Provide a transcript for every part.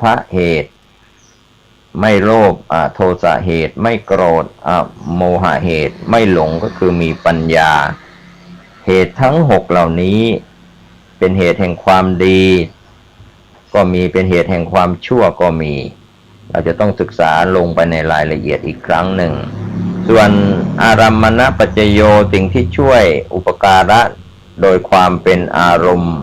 ภะเหตุไม่โลภโทสะเหตุไม่โกรธโมหะเหตุไม่หลงก็คือมีปัญญาเหตุทั้ง6เหล่านี้เป็นเหตุแห่งความดีก็มีเป็นเหตุแห่งความชั่วก็มีเราจะต้องศึกษาลงไปในรายละเอียดอีกครั้งหนึ่งส่วนอารัมมณปัจจโยสิ่งที่ช่วยอุปการะโดยความเป็นอารมณ์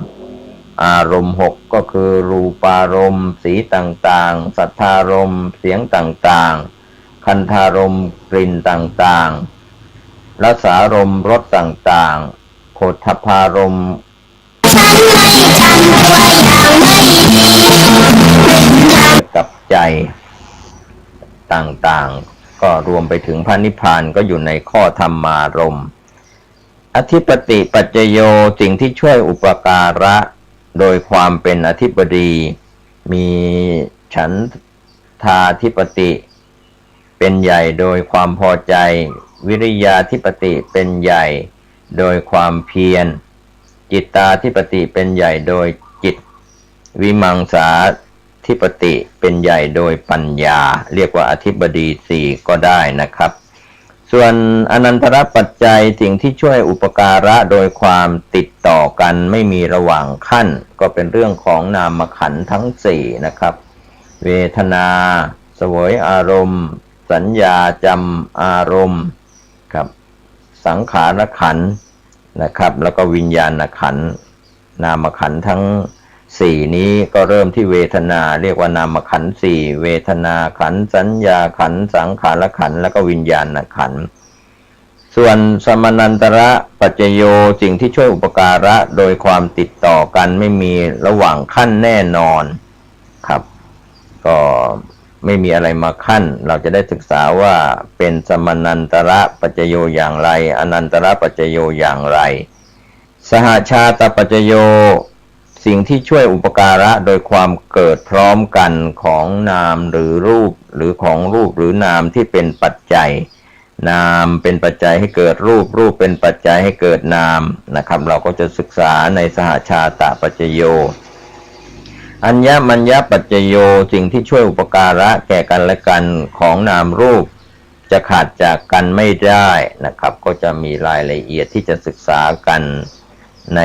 6ก็คือรูปารมณ์สีต่างๆสัทธารมณ์เสียงต่างๆคันธารมณ์กลิ่นต่างๆรสารมณ์รสต่างๆโผฏฐัพพารมณ์กับใจต่างๆก็รวมไปถึงพระนิพพานก็อยู่ในข้อธรรมารมณ์อธิปติปัจจโยสิ่งที่ช่วยอุปการะโดยความเป็นอธิบดีมีฉันทาธิปติเป็นใหญ่โดยความพอใจวิริยาธิปติเป็นใหญ่โดยความเพียรจิตตาธิปติเป็นใหญ่โดยจิตวิมังสาธิปติเป็นใหญ่โดยปัญญาเรียกว่าอธิบดี4ก็ได้นะครับส่วนอนันตรปัจจัยสิ่งที่ช่วยอุปการะโดยความติดต่อกันไม่มีระหว่างขั้นก็เป็นเรื่องของนามขันธ์ทั้ง4นะครับเวทนาเสวยอารมณ์สัญญาจำอารมณ์ครับสังขารขันธ์นะครับแล้วก็วิญญาณขันธ์นามขันธ์ทั้ง4นี้ก็เริ่มที่เวทนาเรียกว่านามขันธ์4เวทนาขันธ์สัญญาขันธ์สังขารขันธ์แล้วก็วิญญาณขันธ์ส่วนสมนันตระปัจจโยสิ่งที่ช่วยอุปการะโดยความติดต่อกันไม่มีระหว่างขั้นแน่นอนครับก็ไม่มีอะไรมาขั้นเราจะได้ศึกษาว่าเป็นสมนันตระปัจจโยอย่างไรอนันตระปัจจโยอย่างไรสหชาตปัจจโยสิ่งที่ช่วยอุปการะโดยความเกิดพร้อมกันของนามหรือรูปหรือของรูปหรือนามที่เป็นปัจจัยนามเป็นปัจจัยให้เกิดรูปรูปเป็นปัจจัยให้เกิดนามนะครับเราก็จะศึกษาในสหชาตปัจจโยอัญญมัญญปัจจโยสิ่งที่ช่วยอุปการะแก่กันและกันของนามรูปจะขาดจากกันไม่ได้นะครับก็จะมีรายละเอียดที่จะศึกษากันใน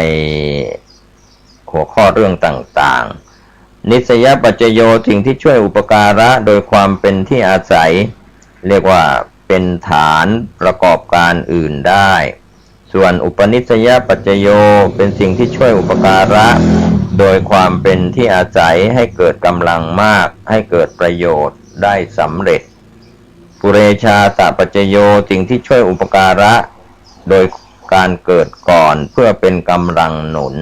หัวข้อเรื่องต่างๆนิสยปัจจโยสิ่งที่ช่วยอุปการะโดยความเป็นที่อาศัยเรียกว่าเป็นฐานประกอบการอื่นได้ส่วนอุปนิสยปัจจโยเป็นสิ่งที่ช่วยอุปการะโดยความเป็นที่อาศัยให้เกิดกำลังมากให้เกิดประโยชน์ได้สำเร็จปุเรชาตปัจจโยสิ่งที่ช่วยอุปการะโดยการเกิดก่อนเพื่อเป็นกำลังหนุน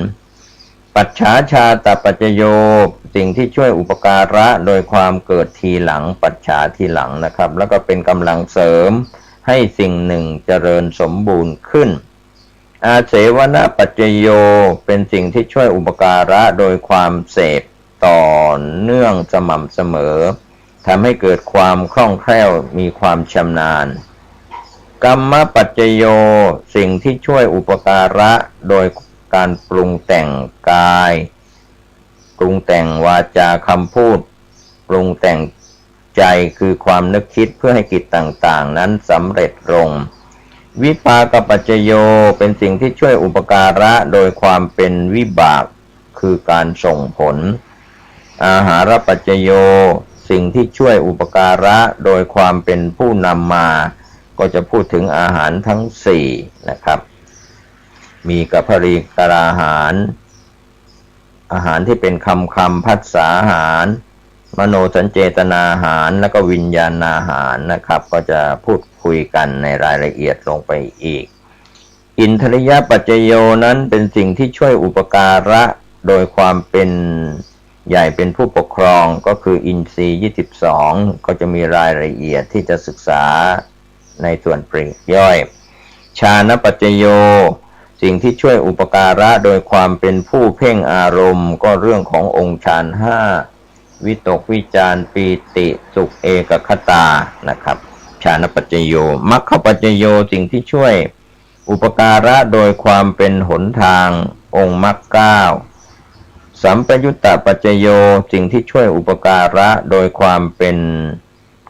ปัจฉาชาตปัจจโยสิ่งที่ช่วยอุปการะโดยความเกิดทีหลังปัจฉาทีหลังนะครับแล้วก็เป็นกำลังเสริมให้สิ่งหนึ่งเจริญสมบูรณ์ขึ้นอาเสวณปัจจโยเป็นสิ่งที่ช่วยอุปการะโดยความเสพต่อเนื่องสม่ำเสมอทำให้เกิดความคล่องแคล่วมีความชำนาญกรรมปัจจโยสิ่งที่ช่วยอุปการะโดยการปรุงแต่งกายปรุงแต่งวาจาคำพูดปรุงแต่งใจคือความนึกคิดเพื่อให้กิจต่างๆนั้นสำเร็จลงวิปากปัจจโยเป็นสิ่งที่ช่วยอุปการะโดยความเป็นวิบากคือการส่งผลอาหารปัจจโยสิ่งที่ช่วยอุปการะโดยความเป็นผู้นำมาก็จะพูดถึงอาหารทั้ง4นะครับมีกัพพรีกราหารอาหารที่เป็นคำภัสสาหารมโนสัญเจตนาหารแล้วก็วิญญาณอาหารนะครับก็จะพูดคุยกันในรายละเอียดลงไปอีกอินทริยปัจจโยนั้นเป็นสิ่งที่ช่วยอุปการะโดยความเป็นใหญ่เป็นผู้ปกครองก็คืออินทรีย์22ก็จะมีรายละเอียดที่จะศึกษาในส่วนปลีกย่อยฌานปัจจโยสิ่งที่ช่วยอุปการะโดยความเป็นผู้เพ่งอารมณ์ก็เรื่องขององค์ฌาน5วิตกวิจารปีติสุขเอกคตานะครับฌานปัจจโยมรรคปัจจโยสิ่งที่ช่วยอุปการะโดยความเป็นหนทางองค์มรรค9 สัมปยุตตปัจจโยสิ่งที่ช่วยอุปการะโดยความเป็น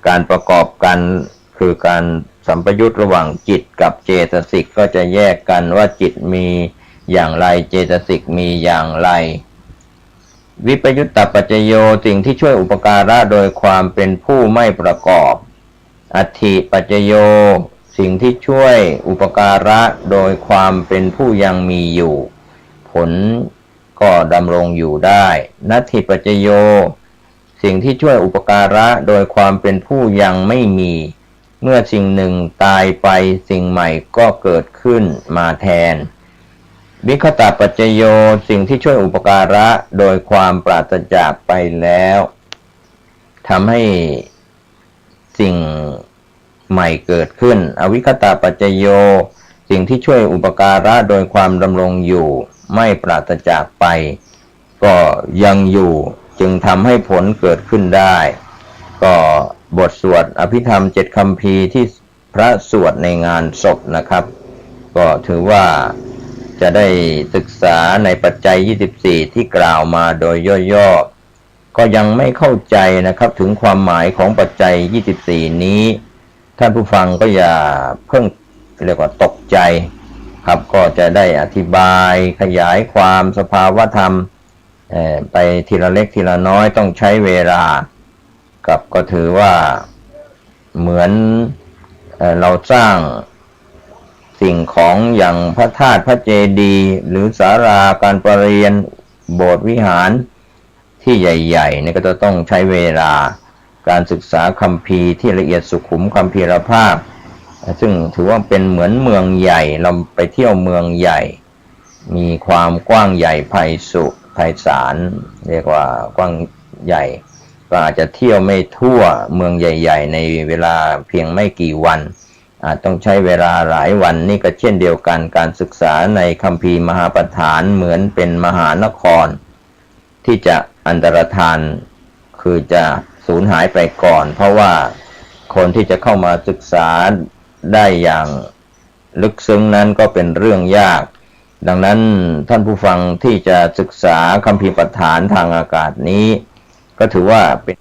การประกอบกันคือการสัมปยุตระหว่างจิตกับเจตสิกก็จะแยกกันว่าจิตมีอย่างไรเจตสิกมีอย่างไรวิปยุตตปัจจโยสิ่งที่ช่วยอุปการะโดยความเป็นผู้ไม่ประกอบอัตถิปัจจโยสิ่งที่ช่วยอุปการะโดยความเป็นผู้ยังมีอยู่ผลก็ดำรงอยู่ได้นัตถิปัจจโยสิ่งที่ช่วยอุปการะโดยความเป็นผู้ยังไม่มีเมื่อสิ่งหนึ่งตายไปสิ่งใหม่ก็เกิดขึ้นมาแทนวิคตปัจจโยสิ่งที่ช่วยอุปการะโดยความปราศจากไปแล้วทำให้สิ่งใหม่เกิดขึ้นอวิคตปัจจโยสิ่งที่ช่วยอุปการะโดยความดำรงอยู่ไม่ปราศจากไปก็ยังอยู่จึงทำให้ผลเกิดขึ้นได้ก็บทสวดอภิธรรม7คัมภีร์ที่พระสวดในงานศพนะครับก็ถือว่าจะได้ศึกษาในปัจจัย24ที่กล่าวมาโดยย่อๆก็ยังไม่เข้าใจนะครับถึงความหมายของปัจจัย24นี้ท่านผู้ฟังก็อย่าเพิ่งเรียกว่าตกใจครับก็จะได้อธิบายขยายความสภาวธรรมไปทีละเล็กทีละน้อยต้องใช้เวลากับก็ถือว่าเหมือนเราสร้างสิ่งของอย่างพระธาตุพระเจดีย์หรือศาลาการประเรียนโบสถ์วิหารที่ใหญ่ๆนี่ก็จะต้องใช้เวลาการศึกษาคัมภีร์ที่ละเอียดสุขุมคัมภีรภาพซึ่งถือว่าเป็นเหมือนเมืองใหญ่เราไปเที่ยวเมืองใหญ่มีความกว้างใหญ่ไพศาลเรียกว่ากว้างใหญ่ก็อาจจะเที่ยวไม่ทั่วเมืองใหญ่ๆในเวลาเพียงไม่กี่วันอาจต้องใช้เวลาหลายวันนี่ก็เช่นเดียวกันการศึกษาในคัมภีร์มหาปฐานเหมือนเป็นมหานครที่จะอันตรธานคือจะสูญหายไปก่อนเพราะว่าคนที่จะเข้ามาศึกษาได้อย่างลึกซึ้งนั้นก็เป็นเรื่องยากดังนั้นท่านผู้ฟังที่จะศึกษาคัมภีร์ปฐานทางอากาศนี้ก็ถือว่าเป็น